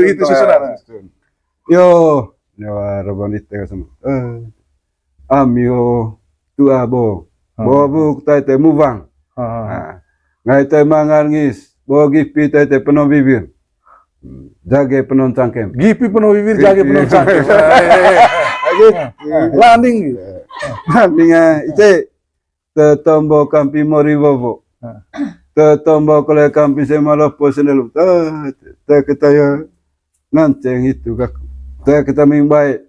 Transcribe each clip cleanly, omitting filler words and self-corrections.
itu susunan. Yo, nyawa rabon itu sama. Amio tua bo bu taite muvang. Ngai te mangar ngis, bo gipi taite penon bibir. Jage penon cangkem. Gipi penuh bibir, jage penuh cangkem. Landing. Landingnya itu tetombo kampi mori bobo. Tetombo kole kampi semalopo senelu. Teketaya nganceng itu kak. Teketa mimbai.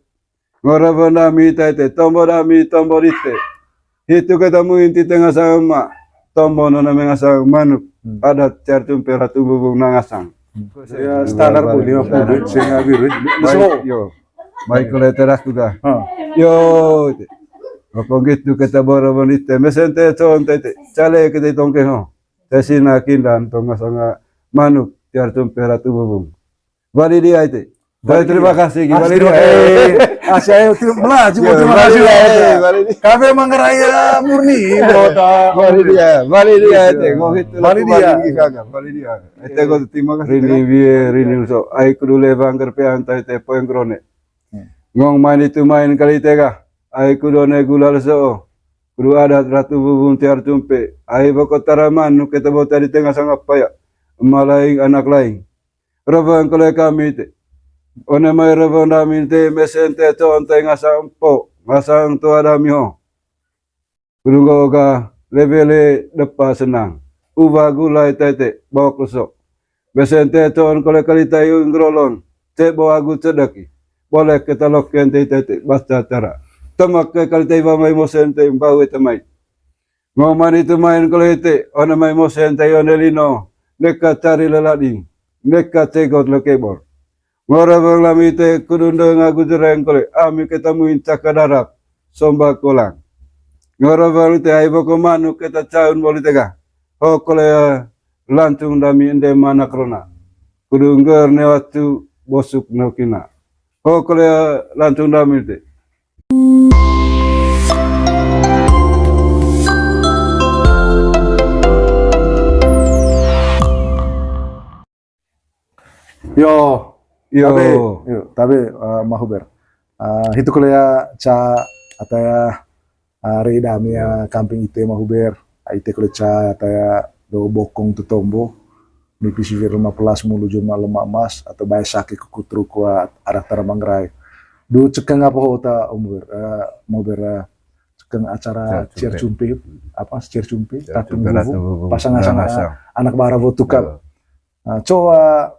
Ngoraba nami taite tombo nami tombo rite. Itu ketemu inti tengah sama. Tombo nona mengasang manuk. Ada certum peratu bubung nangasang. Ya standar po 50 sing biru. Yo. Baik kalau teras juga. Yo. Apa gitu kita baru bonite. Mesente conte cale kita tongke ho. Tesina kindan tongasanga manuk certum peratu bubung. Bali dia itu. Baik, terima kasih. Gimana dia? Saya melaju, terima kasih. Kafe Manggaraya murni, Bali dia itu. Bali dia. Itu kau terima kasih. Rini so. Ai kudu lebang kerpean tai te poeng krone. Ngong main itu main kali tega. Ai kudu ne gulal so. Kudu ada ratu bubung tiar tumpe. Ai bako taraman nu kita bota di tengah sang apa ya. Malaing anak lain. Rabang kalau kami itu. One mai rabang dami te mesente conte ngasang po. Ngasang tua dami ho. Kudu ga levele depa senang. Uva gulai tete bawa kusok. Mesente con kalau kali tayu ngrolon. Cek bawa agu cedaki. Boleh kita loken tete baca cara. Temak ke kali tayu mai mosente bau temai. Ngoman itu main kalau itu. One mai mosente onelino. Neka cari lelading. Neka cegot lekebor. Ngora bang lami te kudunda ngagu jereng kole. Ami ketemu caka darat. Somba kolang. Ngora bang te aibo komanu kita caun boli tega. Ho kole lancung dami ende mana krona. Kudungger ne waktu bosuk nokina. Ho kole lancung dami te. Tapi mahuber. Itu kuliah ca ataya reda mia camping itu mahuber. Itu kuliah ca ataya do bokong tu tombo. Mi pisivir 15 mulu jumlah lemak emas atau bayar sakit kukutru kuat arah Manggarai. Du cekeng apa hota mahuber cekeng acara cier cumpi apa cier cumpi tatung bubu pasangan anak barabo tukap. Coba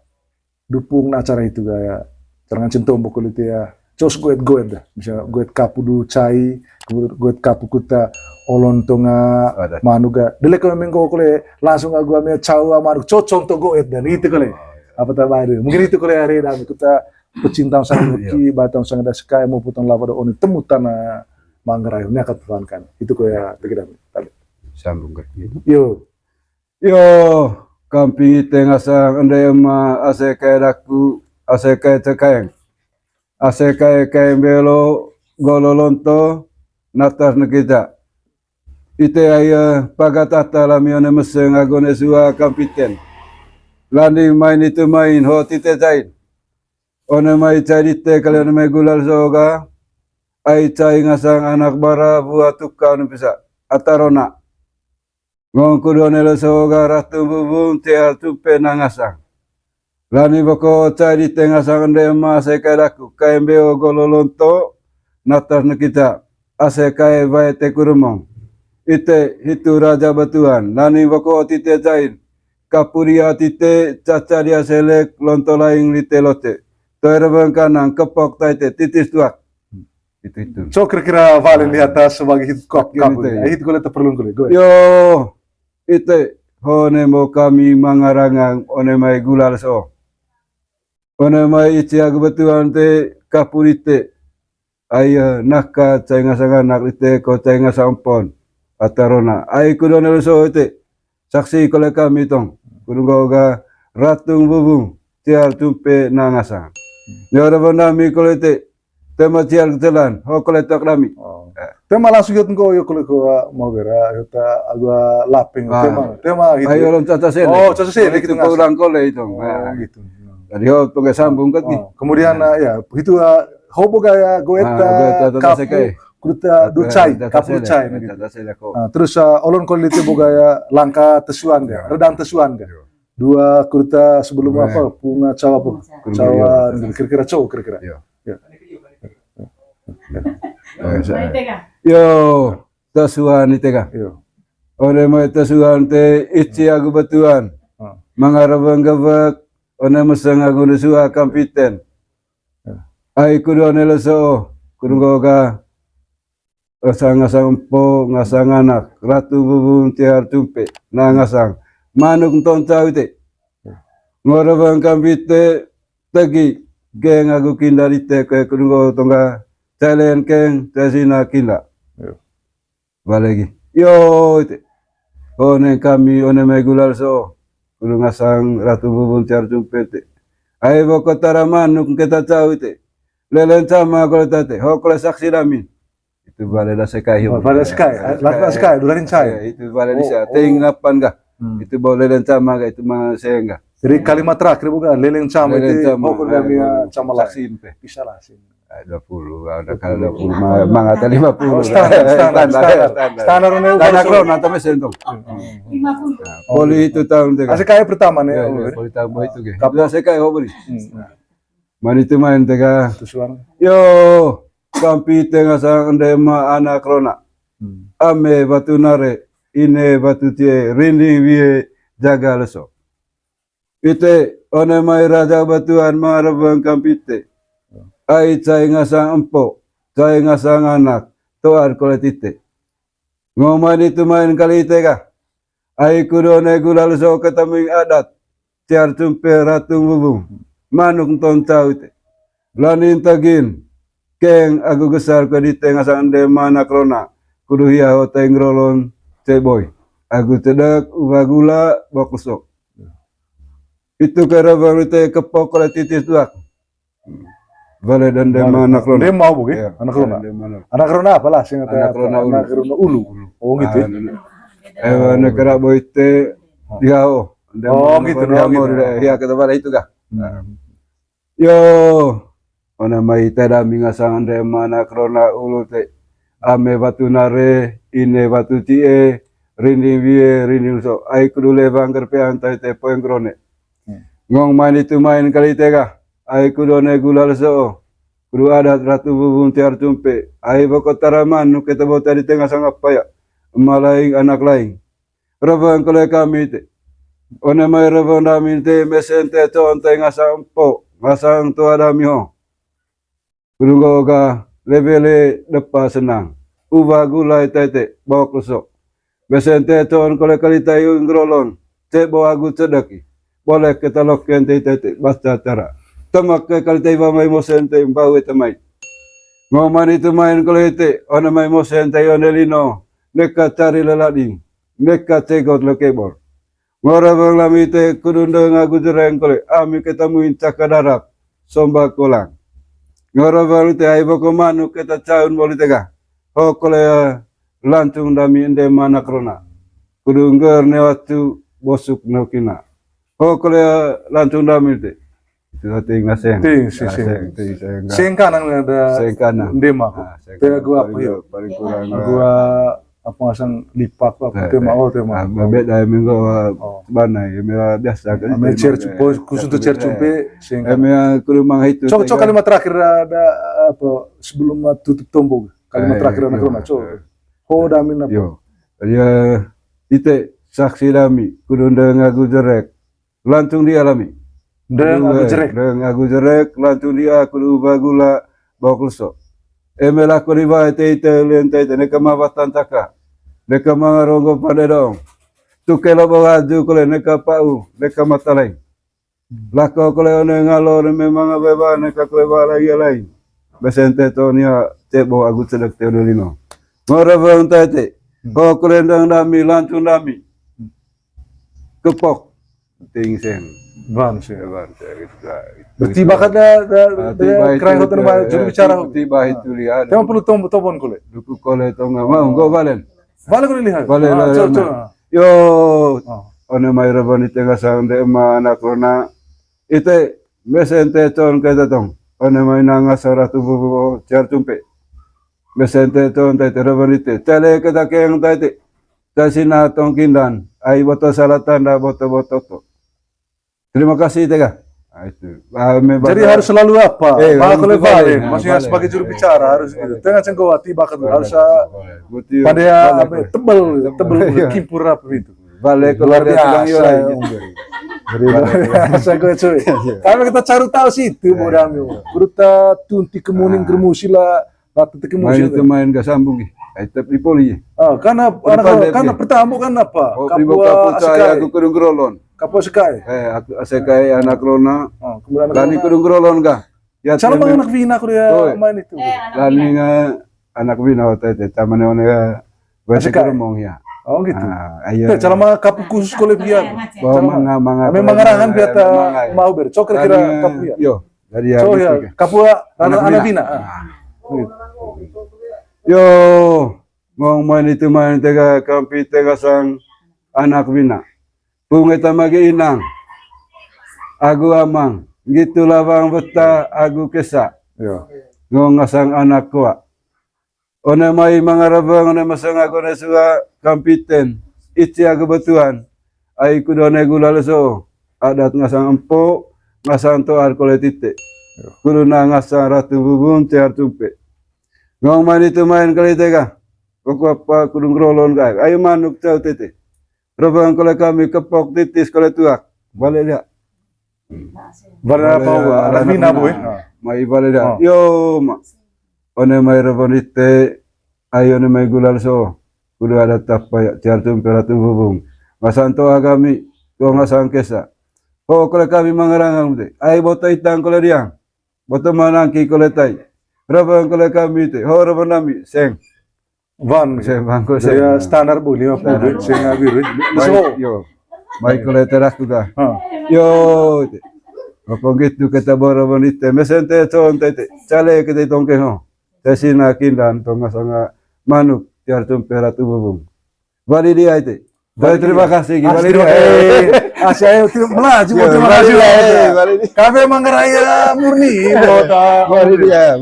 dukung acara itu gaya jangan centong bokol itu ya cos goet dah misalnya goet kapu du cai goet kapu kuta olon tonga manuga dele kalau minggu kole langsung aku ambil cawa manu cocong to goet dan itu kole apa tabaru mungkin itu kole hari dan kita pecinta sang muki batang sang ada sekai mau putang lava oni temu tanah Manggarai ini akan tuankan itu kole tegedam tadi sambung ke yo kampi tengah sang ande ma asekai daku asekai tekayang asekai belo gololonto natas nekita ite aya pagatata lamione meseng agone sua kampiten landi main itu main ho tite jain one mai cari te kalian mai gulal soga ai cai ngasang anak bara buat tukang bisa atarona ngong kudone soga ratu bubung tiar tupe nangasang. Lani bako cari tengah sang dema sekai daku KMBO gololonto natas nekita asekai bae te kurumong. Ite hitu raja batuan. Lani bako tite jain kapuria tite caca dia selek lonto laing lite lote. Toere bangkanang kepok taite titis tuak. Itu. So kira-kira Valen di atas sebagai hit kop kapuria. Hit gole terperlu gole. Yo. Ite hone mo kami mangarangang one mai gulal so. One mai ichi agbetuan te kapurite. Aya nakka cainga sanga nak ite ko cainga sampon. Atarona. Ai kudone so ite. Saksi kole kami tong. Kudungga ratung bubung. Tiar tumpe nangasang. Nyora bandami kole ite. Tema cial ketelan. Ho kole tak nami. Tema langsung yut ngo yo kule ko mau bera yuta agua laping tema gitu. Ayo lon caca sele. Oh, caca sele gitu kurang kole itu. Oh, gitu. Dari ho to sambung kat gi. Kemudian ya begitu hobo gaya goeta kapu kuruta ducai kapu ducai terus olon kolite bogaya langka tesuan ga redang tesuan ga dua kuruta sebelum apa bunga cawa kira-kira cowok kira-kira yo tesuan itega ore mo tesuan te ichi agu batuan mangarabang gabak one mesang agu nesua kampiten ai kudu one leso kudu goga ngasang po ngasang anak ratu bubung tiar tumpe na ngasang manuk ton cawi te ngorabang kampite tagi geng agu kindarite ke kudu go tonga calen keng tesina kinda balegi yo ite one kami one megulal so kudu ngasang ratu bubung tiar tumpe te ai bokotara manuk kita cawi te lelen sama kalau tate hokle saksi damin itu balai dah sekai balai sekai dularin saya itu balai desa tengapan gak itu boleh lelen sama gak itu mah saya enggak jadi kalimat terakhir bukan lelen sama itu hokle damin sama saksi impe bisa lah sih 20 ada kalau 20 mang atau 50 standar tanah kron nanti mesin tuh 50 poli itu tahun tega sekai pertama nih poli tahun itu ge sudah sekai hobri man itu main tega yo kampi tengah sang ndema anak krona ame batu nare ine batu tie rinding wie jaga leso ite one mai raja batuan marabang kampi te ai cai ngasang empo cai ngasang anak toar koletite ngoman itu main kali tega ai kudone gulal so ketaming adat tiar tumpe ratu bubung manuk ton caute lanin tagin keng agu gesar ko di tengah sande mana krona kudu hiya o tengrolon ceboy agu cedak ubagula bokusok itu kera baru te kepok oleh titis tuak bale dan mana krona dia mau bukan anak krona apa lah sing anak krona ulu oh gitu negara boy te dia oh gitu ya kata bala itu kah yo ona mai tada mingasang ande mana krona ulu te ame batu nare ine batu tie rini wie rini so ai kudu levang kerpe antai te poeng krone ngong main itu main kali tega ai kudu ne gulal so kudu adat ratu bubung tiar tumpe ai bokotara manu kita bota di tengah sang apa ya malaing anak lain ravang kole kami te ona mai ravang dami te mesente ton tengah sang po ngasang tu ada miho Kurunggo ka levele depa senang. Uba gulai tete bawa kusok. Besente ton kole kali tayu ngrolon. Cek bawa agu cedeki. Boleh kita loken tete basta cara. Temak ke kali tayu mai mosente bawe temai. Ngoman itu main kole te ona mai mosente onelino. Neka cari lelading. Neka cegot lekebor. Ngora bang lami te kudunda ngagu jereng kole. Ami ketemuin cakadarap. Somba kolang. Ngora baru te ai boko manu kita caun boli tega ho kole lantung dami ende mana krona kudu ngger ne watu bosuk nokina ho kole lantung dami te itu hati ngaseng sing kanan ada sing kanan ndema te gua apa ya paling kurang gua apa ngasang lipak apa tema beda minggu bana ya biasa kan ame khusus untuk cercumpe sing ame kudu mang itu cok kalimat terakhir ada apa sebelum tutup tombol kalimat terakhir anak rona cok ho damin apa yo ya ite saksi dami kudu ngagu jerek lantung dialami ngagu jerek lantung dia kudu bagula bakulso emela ko riba ite lente neka mabatan taka neka mangarongo pada dong tukelo bawaju kole neka pau neka matalai lako kole one ngalor memang beba neka kleba lagi lain besente tonia cebo agu cedek teodolino ngora bang tete ko kole ndang dami lancung dami kepok ting sen ban gitu bertiba kada keren hotel nama juru bicara tiba itu lihat tema perlu tombon kole duku kole tonga mau go valen kole lihat yo one mai rabani tengah sang de ma anak rona ite mesente ton kata tong one mai nanga saratu bubu cer tumpe mesente ton tai terabanite tele kata keng tai te tasina tong kindan ai boto salatan da boto to. Terima kasih tega. Itu. Jadi harus selalu apa? Bakal itu balik. balik. Maksudnya sebagai juru bicara harus gitu. Tengah cenggawati bakal harus Buti pada tebel kimpur apa itu. balik Luar dia bilang, biasa. "Yoi." Jadi luar biasa gue cuy. Karena kita cari tahu sih itu modalnya. Kuruta tunti kemuning kermusila ratu Main kemusil. itu main gak sambung nih. Tapi poli. Karena pertama kan apa? Oh, primo kapuca Asikai. aku kurung grolon. Kapua sekai. Aku asekai anak rona. Kemudian Lani kurung grolon ka. Ya salah bang anak Vina aku dia main itu. Lani nga anak bina hote te tamane one ga bahasa Asekai. keremong ya. Oh gitu. Ayo. Cara mah kapu khusus kolek dia. Bawa manga. Memang ngarangan biata mau ber. Cok kira kapu ya. Yo, dari ya. So ya kapua anak Vina. Yo, ngong main itu main tega kampi tega sang anak bina. Punge tamagi inang. Agu amang. Gitu lawang beta agu kesa. Yo. Ngong ngasang anak kuat. One mai mangarabang one masang aku ne suka kampiten. Ichi aku betuan. Ai kudone gula leso. Adat ngasang empo, ngasang toar koletite. Kuluna ngasang ratu bubun tiar tumpe. Ngong main itu main kali tega. Koko apa kudung rolon kai. Ayo manuk cau tete. Rabang kole kami kepok titis kole tuak. Balik dia. Varna apa? Anak Vina boy. Mai balik dia. Yo mak. One mai rabonite ayo ne mai gulal so kudu ada tapa jar tumperatu bubung masanto agami ko ngasang kesa ko kole kami mangarangang te ai boto itang kole diang boto manangki kole tai rabang kole kami te ho rabonami seng Van. bangko Saya standar bu 50 saya biru. Mai yo mai kole teras juga yo te apa gitu kata borobonite mesente ton tete chale kete tongke ho tesina kindan tonga sanga manuk tiar tumperatu bubung. Bali dia itu. Baik, terima kasih. Bali dia. Saya melaju. Terima kasih. Kami manggaraya murni. Bali dia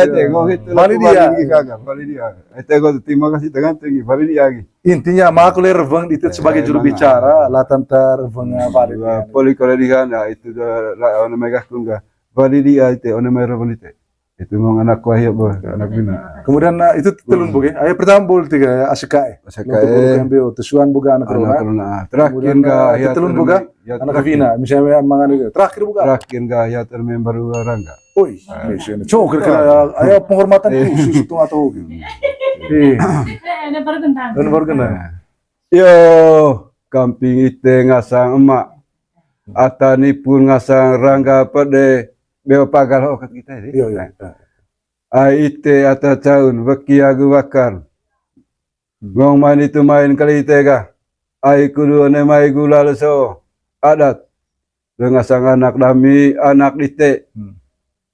itu. Bali dia. Bali dia. Itu terima kasih dengan tinggi. Bali dia. Intinya maku lervang itu sebagai juru bicara latan tervang Bali. Poli kalau di sana itu orang mereka kunga. Bali dia itu orang mereka itu. Itu ngong anak kuahya boh, anak bina. Kemudian itu telun boge. Ayo pertama bol tiga Asikai. Untuk tusuan boga anak corona. Terakhir ga ya telun boga anak Vina. Misalnya mangan itu. Terakhir boga. Terakhir ga ya termember rangga. Oi, misalnya. Coba kira ayo penghormatan khusus itu atau gitu. Dan bergena. Yo, kamping ite ngasang emak. Atani pun ngasang rangga pede. Beo pagal hokat kita ini. Iya. Ite ata caun beki agu bakar. Ngong main itu main kali tega. Ai kudu ne mai gula leso. Adat. Dengan sang anak dami anak dite.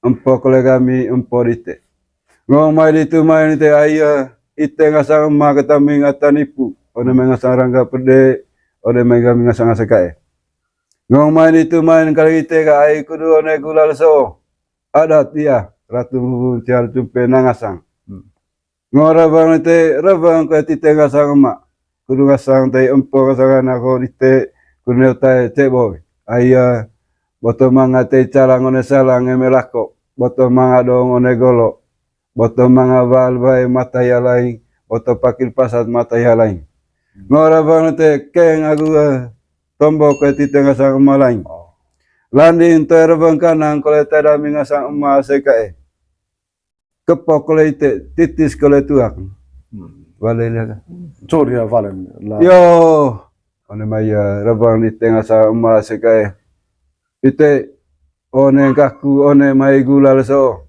Empo kole kami empo dite. Ngong main itu main te ayah ite ngasang emak ketami ngatanipu. One mengasang rangga pede. One mai kami ngasang asakae. Ngong main itu main kali tega ai kudu one gula leso. Adat dia ratu ciar tumpe nangasang. Ngong rabang te rabang ka tite ngasang emak. Kudu ngasang te empo ngasang anak ko dite kudu te ceboy. Aya boto manga te calang one salang emelako. Boto manga dong one golo. Boto manga bal bae mata ya lain. Boto pakil pasat mata ya lain. Ngong rabang te keng agu tombok ke tite ngasang emak lain. Landi into rabang kanang kole tadami ngasang emak sekae. Kepok kole ite titis kole tuak. Wale lihat. Sorry ya Valen. Yo, one maya rabang ite ngasang emak sekae. Ite one kaku one mai gula leso.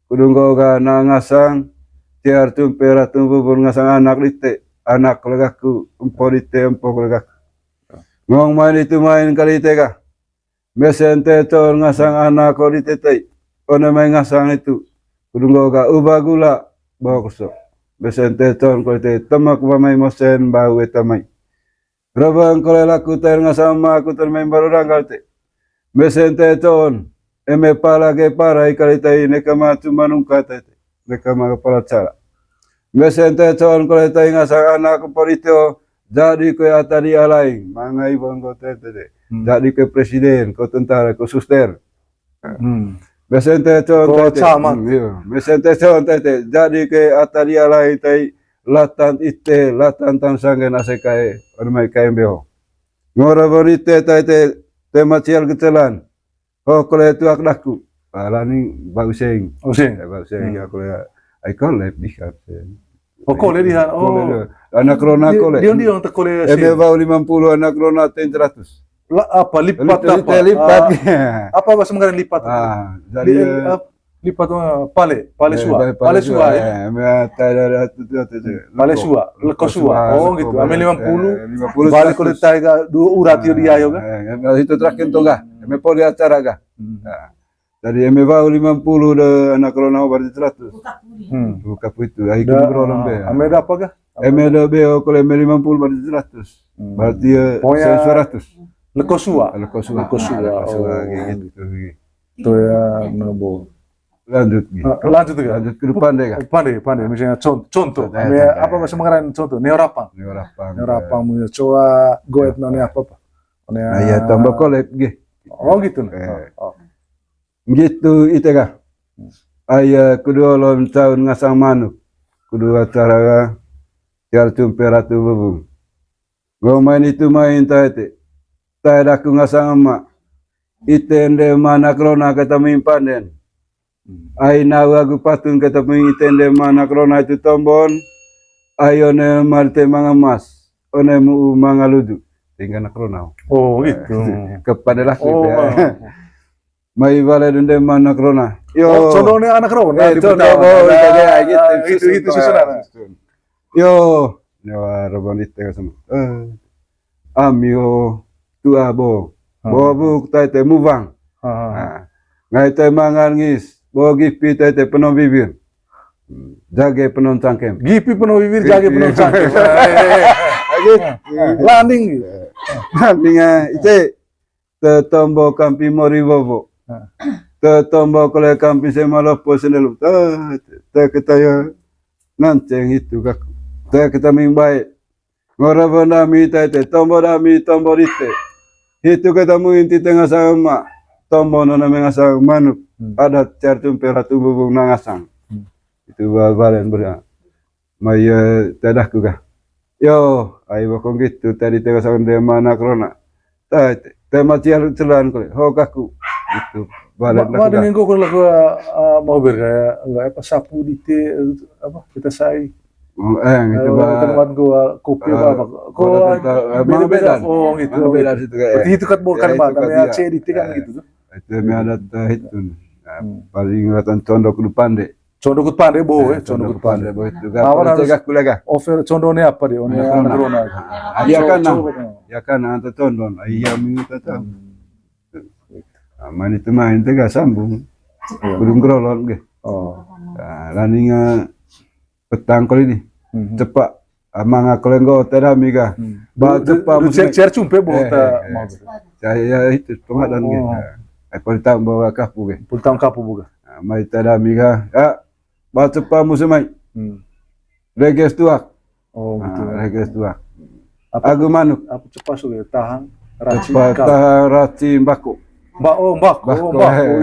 Kudunggo ga ngasang tiar tumpe ratu bubur ngasang anak ite. Anak kole kaku empo ite empo kole kaku. Ngong main itu main kali tega. Mesente to ngasang anak ko ditete. One main ngasang itu. Kudunggo ga ubah gula bawa kusok. Mesente to ko te temak ba mai mosen bau etamai. Rabang ko laku ter ngasang ma aku ter main baru ranggal te. Mesente to eme pala ke para ikali tai nekama cuma nungka tai nekama kepala cara mesente con kole tai ngasa anak kepolitio jadi ke atadi alai mangai bangko tete jadi ke presiden ke tentara ke suster mesente con Ko tete camat. mesente con tete jadi ke atadi alai tai latan ite latan tansange nasekae ormai KMBO ngora bonite tete tema cial ketelan oh kalau itu aku laku alani bauseng Osing. bauseng aku ya ikon lep dikat Oh, kole dihan. Oh. anak rona kole Dia yang tekole eme bau 50 anak rona 100 apa lipat apa? lipat Apa bahasa Menggaran lipat? jadi Lipat pale sua. Pale sua ya. eme tada Pale sua, leko sua. Oh gitu. Ame 50. 50 Balik kole taiga dua uratio dia yoga. itu terakhir tuh enggak eme poli acara ga dari eme bau 50 de anak rona berarti 100 buka itu ai kubro lombe Ame ada apa ga? eme de beo kalau eme 50 berarti 100 berarti Pokoknya 100 leko sua. Leko sua kayak gitu Itu ya nebo. lanjut Lanjut ga? lanjut ke depan deh kak Pandai. Misalnya contoh. Ame apa bahasa Menggaran contoh? Neorapang. Neorapang mu coba goet noni apa? nah ya tambah kolek gitu Oh gitu. Oh. gitu itu kak ayah kedua lom tahun ngasang manuk kedua cara jar tumpe ratu bubung gua main itu main tadi tadi aku ngasang emak itende mana krona kata mimpanen ai nawa aku patun kata itende mana krona itu tombon ayo ne marte mangamas one mu mangaludu tinggal krona Oh gitu. kepada laki Oh. mai vale dende mana krona yo Contohnya anak Rona di itu susunan. yo nyawa robonit tega sama amio tua bo bu tai te muvang ngai te mangan ngis bo gipi tai te penon bibir jage penon cangkem Gipi penuh bibir, jage penuh cangkem. Landing. nantinya ite te tombo kampi mori bobo te tombo kole kampi semalopo senelu te kita ya nanceng itu kak te kita mimbai ngora bonami te tombo dami tombo rite itu ketemu inti tengah sama tombo nona mengasang manuk ada cartum peratu bubung nangasang itu balen berat maya tadah kah yo ayo bakong gitu tadi tengah sama dia mana krona tema cial celan kole hokaku itu balen Ma dengan kau kalau mau bergaya enggak apa sapu dite apa kita sai. itu Teman gua kopi apa? Kau beda-beda. Oh gitu. beda situ kayak Berarti itu kan bukan badan ya C dite kan gitu. itu ada itu paling ngatan condok depan deh Condok pandai boh, condok pandai. bo itu kan tegak kulega Offer condongnya apa deh? Oni anak Rona. ya kan ya kan anta condon iya minta tahu aman itu main tega sambung belum grolon ge Oh. laninga petang kali ini cepat amang aku lenggo terami ga ba cepat Cek cumpe boh ta mau. saya itu pengadan ge aku ditambah kapu ge Pultang kapu buka. mai terami ga ya ba cepat musimai reges tuak Oh gitu. reges tuak Apa aku manuk apa cepat sudah tahan racun. cepat raci mbako Mbak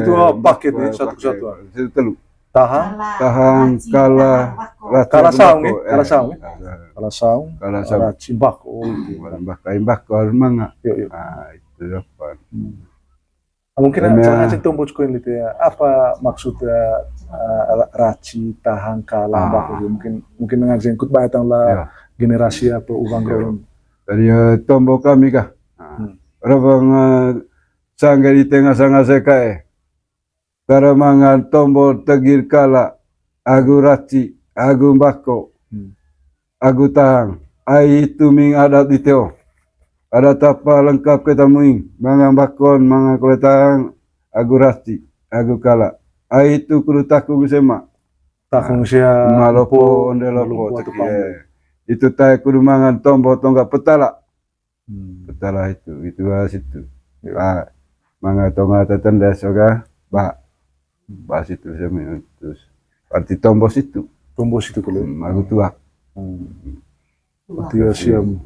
itu paket nih satu-satu. itu telu Tahan, kala saung racun mbak. Oh gitu. mbako manga Yuk. itu apa Mungkin aja tombol koin itu ya. Apa maksudnya raci tahan kala mbak? Mungkin ngajengkut batang lah generasi apa ubang golong. dari tombol kami kah rabang sangga di tengah sangga sekae taramangan tombol tegir kala agu raci agu mbako agu tahang ai itu ming adat di teo ada tapa lengkap kita muing manga bakon manga kuletang agu raci agu kala ai itu kudu taku bisema Takung sia malopo onde lopo itu tai kudu mangan tombol tonggak petala petala itu situ manga tonga tetendes oga Ba situ saya terus arti tombos itu Tombos itu kuliah. aku tua. Dia siam.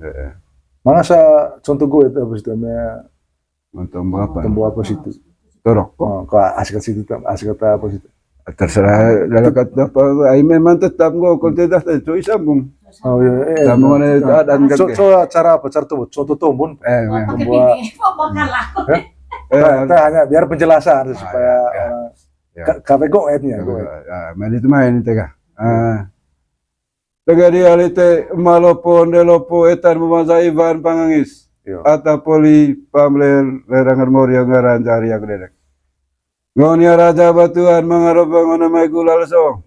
Mana sa contoh gue itu apa situ namanya Tombo apa? tombo apa situ? Torok. Oh, kok asik situ asik kata apa situ? Terserah lalakat apa ay memang tetap ngo kalau tidak itu sambung. Oh iya. Sambung ada dan kan. Cara apa? Cara tuh contoh tombon. Hanya biar penjelasan supaya kafe goetnya. Main itu main itu kan. Tega dia alite malopon delopo etan memasai Ivan Pangangis. Ata poli pamler lerangan morio ngaran cari aku dedek. Ngonia raja batuan mengarap bangun mai gulal so.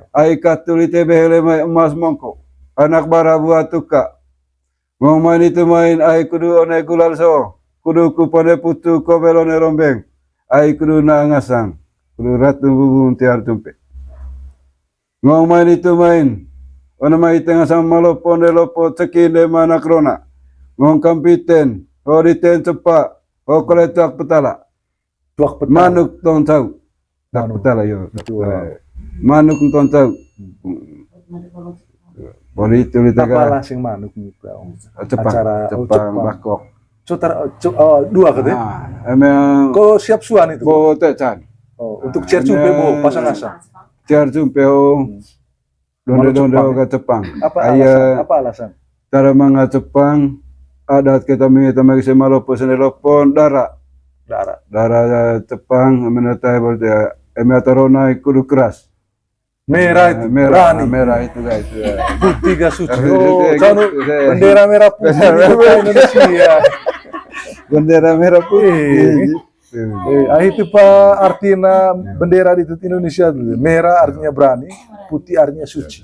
Ai katulite behele mai emas mongko. Anak bara buat tuka. Ngong main itu main ai kudu one gulal so. Kudu kupone putu kobelone rombeng. Ai kudu na ngasang. Kudu ratu bubun tiar tumpe. Ngong main itu main. Ona mai tengah sama lopo delopo cekinde mana krona. Ngong kampiten, horiten cepak, koletak petala. Tuak petala. Manuk tong tahu. Tak petala yo. Manuk tong tahu. Boli itu Apa lasing manuk nih? Cepang bakok. Dua katanya. Emang Kok siap suan itu? bo tecan. Oh, untuk cer cumpe bo pasang asam. Cer jumpe donde ke Jepang. Apa alasan? Tara mga Jepang adat kita minta magi semalopo senelopon dara Jepang menatai berarti ematarona kudu keras. Merah itu, berani. Merah itu guys. Putih gak suci. Oh, bendera merah putih Indonesia. Bendera merah putih. Itu pak artinya bendera di Indonesia dulu. Merah artinya berani, putih artinya suci.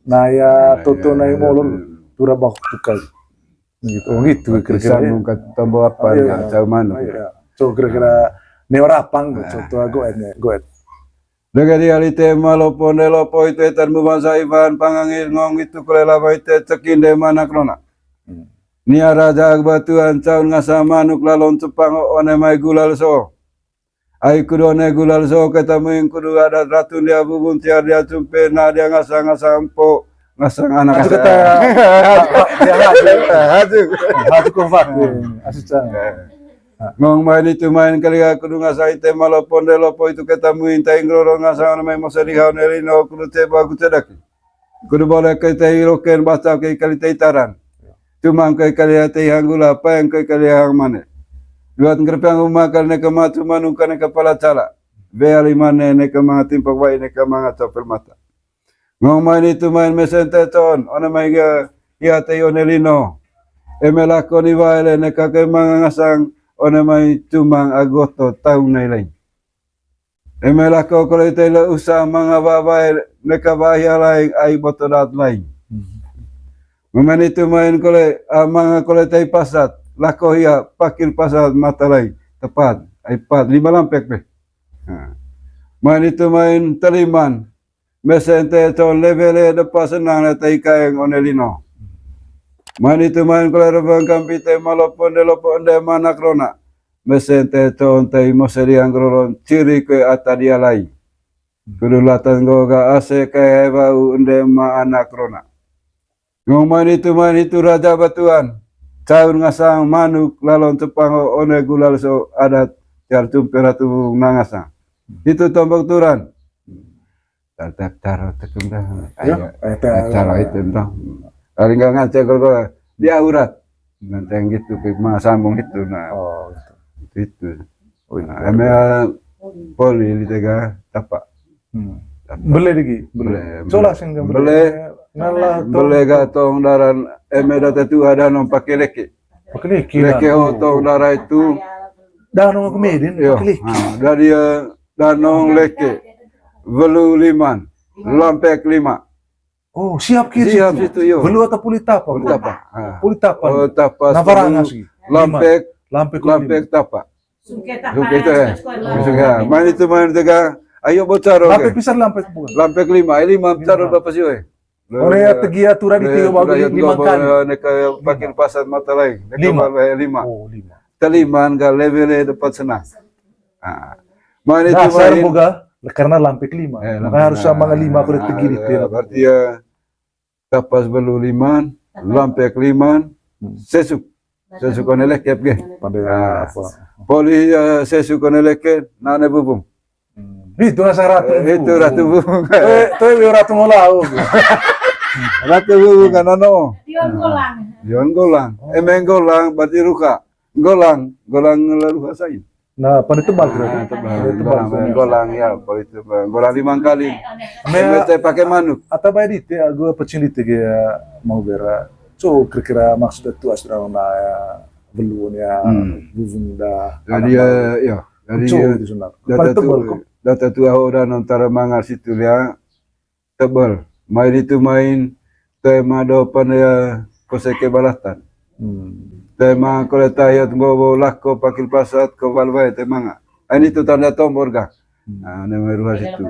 Nah ya toto nai molor tura bak tukal. Gitu. Oh gitu kira-kira. Sambung ke tombol apa ya? Jauh mana? So kira-kira neorapang contoh goet. Dagadi alite malopon delopo itu etan bumasa Ivan Pangangis ngong itu kulela baite cekinde mana krona. Nia raja batuan caun ngasa manuk lalon cepang one mai gulal so. Ai kudu one gulal so ketemu yang kudu ada ratu dia bubun tiar dia cumpe na dia ngasa empo ngasang anak Itu kata haju konfak asisten. Ngong main itu main kali kudu ngasa ite malopon delopo itu ketemu intai ngroro ngasa may mosalihaw nelino kudu teba gutedaki. Kudu boleh kita hiroken basta kay kali taran. Cuma kay kali ate hanggula pa yang kay kali hang mane. Luat ngerpang umakal ne kamatu manuka ne kepala cala. Beali mane ne kamang timpak wai ne kamang copel mata. Ngong main itu main mesente ton ona may ya te onelino. Emelako ni waile ne kakay mangasang ona may cumang agosto taon na ilain. Emelako ko tayo usa mga babae nakabaya laing ay botodat laing. Mamanito main ko mga ko tayo pasat lako hiya pakil pasat mata laing tepat ay pat 5 lampek pe. Manito main taliman mesente to levele de pasenang na tayo kayang onelino. Manito main ko rabang kampite malopon delopon de manakrona. Mesente to ontay moseriang groron ciri ke atadia lai. Kedulatan goga ase kaya bau ende ma anakrona. Ngong main itu raja batuan. Caun ngasang manuk lalon tepang one gulal so adat jar tumperatu nangasang. Itu tombok turan. Tatap taro tekumdah. Ayo, taro itu entah. Kalau nggak ngacak kalau dia urat, nanti yang gitu ke sambung itu, nah itu. Emang poli tega tapak. Beli lagi, solah sehingga beli gatong daran emeda itu ada nom pakai leke. Leke otong darah itu. Danong kemedin, dari danong leke, velu 5, lampek 5. Oh, siap kiri. Siap situ yo. Belu atau pulitapa? Pulitapa. Oh, tapa. Navaranga sih. Lampek tapa. Sungketa ya. Sungketa. Main itu main tega. Ayo bocor. Lampek pisar lampek bukan. Lampek 5 taruh berapa sih we? Oleh tegia tura di tiga bagus 5 kali. Neka pakin pasar mata lain. 5. 5. Oh, 5. Taliman ga level dapat senang. Main itu Dasar main. boga karena lampek 5. Makanya harus sama 5 kalau tinggi itu. Berarti ya tapas belu liman, lampek liman, sesuk konelek kep ge. Pada apa? Poli sesuk konelek ke nane bubung. Itu nasa ratu. Itu ratu bubung. Itu yang ratu ngolau. Ratu bubung kan ano? Dion golang. Yon golang. Emeng golang berarti ruka. Golang lalu sain. Nah, pada tebal tuh. Golang ya, poli itu golang 5 kali. Mete pakai manuk. Atau baik itu gue pecin itu ya mau bera. So kira-kira maksud itu asrama ya belum ya buvung dah. Jadi ya, jadi itu sunat. Pada tebal kok. data tua orang antara mangar situ ya tebal. Main itu main tema depan ya koseke balatan. Tema koleta ya tumbo lako pakil pasat ko balwai tema. Ini itu tanda tombor ga. Nah, nama ruas itu.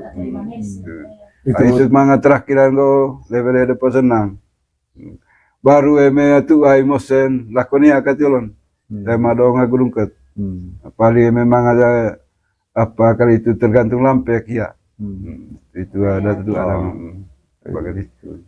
Itu manga terakhiran go level depan senang. Baru eme tu ai mosen lakoni akatilon. Tema donga gulungket. Paling memang ada apa kali itu tergantung lampek ya. Itu ada tuh orang bagai itu.